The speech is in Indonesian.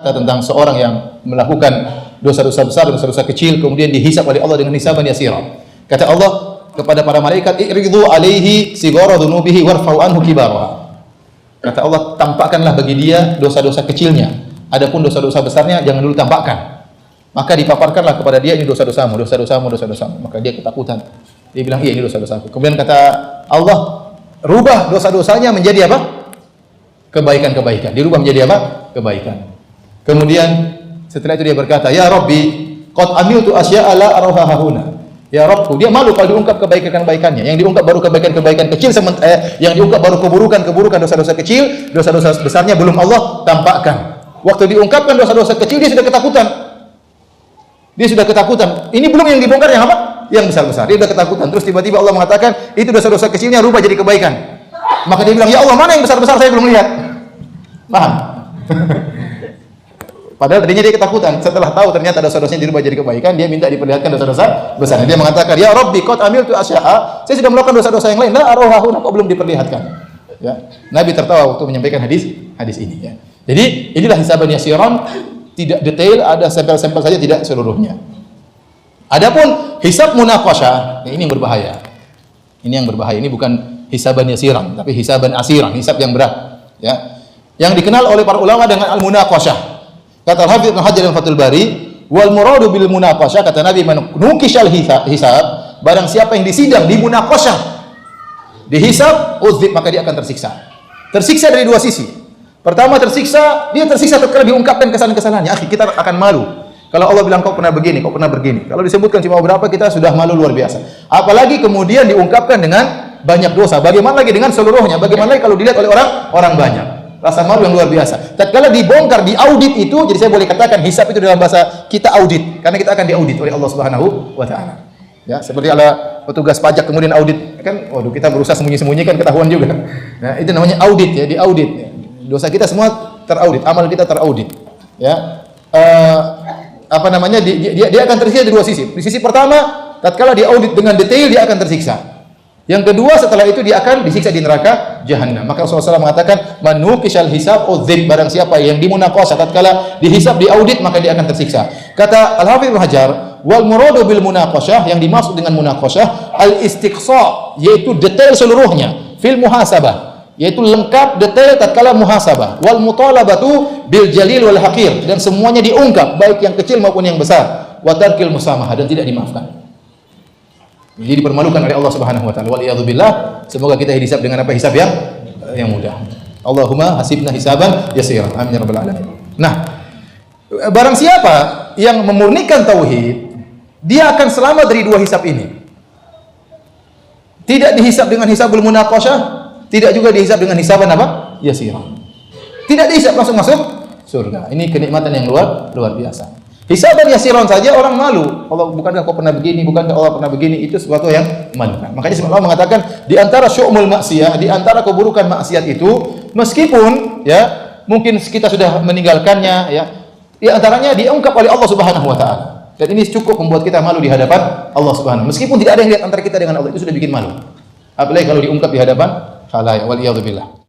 tentang seorang yang melakukan dosa-dosa besar, dosa-dosa kecil, kemudian dihisab oleh Allah dengan hisaban yasira. Kata Allah kepada para malaikat, "I'ridu alaihi sigara dhunubihi warfa'u anhu kibaraha." Kata Allah, tampakkanlah bagi dia dosa-dosa kecilnya. Adapun dosa-dosa besarnya jangan dulu tampakkan. Maka dipaparkanlah kepada dia, ini dosa-dosamu, dosa-dosamu, dosa-dosamu. Maka dia ketakutan. Dia bilang, iya ini dosa-dosaku. Kemudian kata Allah, rubah dosa-dosanya menjadi apa? Kebaikan-kebaikan. Dirubah menjadi apa? Kebaikan. Kemudian setelah itu dia berkata, "Ya Rabbi, qad amiltu asya'a la araha hahuna." Ya Rabbku, dia malu kalau diungkap kebaikan-kebaikannya. Yang diungkap baru kebaikan-kebaikan kecil, yang diungkap baru keburukan-keburukan, dosa-dosa kecil, dosa-dosa besarnya belum Allah tampakkan. Waktu diungkapkan dosa-dosa kecil dia sudah ketakutan. Dia sudah ketakutan. Ini belum yang dibongkar yang apa? Yang besar-besar. Dia sudah ketakutan. Terus tiba-tiba Allah mengatakan, itu dosa-dosa kecilnya rubah jadi kebaikan. Maka dia bilang, "Ya Allah, mana yang besar-besar saya belum lihat?" Paham? Padahal tadinya dia ketakutan. Setelah tahu ternyata dosa-dosanya dirubah jadi kebaikan, dia minta diperlihatkan dosa-dosa besarnya. Dia mengatakan, "Ya Rabbi, qad amiltu asya'a." Saya sudah melakukan dosa-dosa yang lain. La arahuna, kok belum diperlihatkan? Ya. Nabi tertawa waktu menyampaikan hadis ini. Ya. Jadi inilah hisaban yasiran, tidak detail, ada sampel-sampel saja, tidak seluruhnya. Adapun hisab munaqasyah, ini yang berbahaya. Ini yang berbahaya. Ini bukan hisaban yasiran, tapi hisaban asiran, hisab yang berat. Ya. Yang dikenal oleh para ulama dengan al-munaqasyah. Kata Al-Hafidz Ibnu Hajar dalam Fathul Bari, wal muradu bil munaqasyah, kata Nabi, man nukishal hisab, barang siapa yang disidang, dimunaqasyah, dihisab, uzib, maka dia akan tersiksa. Tersiksa dari dua sisi. Pertama tersiksa, dia tersiksa tatkala diungkapkan kesalahan-kesalahannya. Akhi, kita akan malu. Kalau Allah bilang kau pernah begini, kau pernah begini. Kalau disebutkan cuma beberapa, kita sudah malu luar biasa. Apalagi kemudian diungkapkan dengan banyak dosa. Bagaimana lagi dengan seluruhnya? Bagaimana lagi kalau dilihat oleh orang banyak? Rasa malu yang luar biasa. Tatkala dibongkar, diaudit itu, jadi saya boleh katakan hisab itu dalam bahasa kita audit, karena kita akan diaudit oleh Allah Subhanahu wa taala. Ya, seperti ada petugas pajak kemudian audit, kan waduh kita berusaha sembunyi-sembunyikan, ketahuan juga. Nah, itu namanya audit ya, diaudit. Dosa kita semua teraudit, amal kita teraudit. Ya. Apa namanya? Dia akan tersiksa di dua sisi. Di sisi pertama, tatkala diaudit dengan detail dia akan tersiksa. Yang kedua, setelah itu dia akan disiksa di neraka jahanam. Maka Rasulullah SAW mengatakan, "Man nukishal hisab udzib," barang siapa yang dimunaqasyah, tatkala dihisab, diaudit, maka dia akan tersiksa. Kata Al-Hafidz Ibnu Hajar, wal muradu bil munaqasyah, yang dimaksud dengan munaqasyah al-istiqsa, yaitu detail seluruhnya, fil muhasabah, yaitu lengkap detail tatkala muhasabah, wal mutalabatu bil jalil wal haqir, dan semuanya diungkap, baik yang kecil maupun yang besar, wa tarkil musamahah, dan tidak dimaafkan. Jadi dipermalukan oleh Allah Subhanahu wa taala. Wal iyadzu billah, semoga kita dihisab dengan apa? Hisab yang mudah. Allahumma hasibna hisaban yasira. Amin ya rabbal alamin. Nah, barang siapa yang memurnikan tauhid, dia akan selamat dari dua hisab ini. Tidak dihisab dengan hisabul munaqasyah, tidak juga dihisab dengan hisaban apa? Yasira. Tidak dihisab langsung masuk surga. Ini kenikmatan yang luar biasa. Hisaban yasiran saja orang malu. Allah, bukankah kau pernah begini? Bukankah Allah pernah begini? Itu sesuatu yang memalukan. Makanya Allah mengatakan di antara syu'umul maksiyah, di antara keburukan maksiat itu, meskipun ya mungkin kita sudah meninggalkannya, ya, di antaranya diungkap oleh Allah Subhanahu wa taala. Dan ini cukup membuat kita malu di hadapan Allah Subhanahu. Meskipun tidak ada yang lihat antara kita dengan Allah, itu sudah bikin malu. Apalagi kalau diungkap di hadapan khalayak, wal iyadzu billah.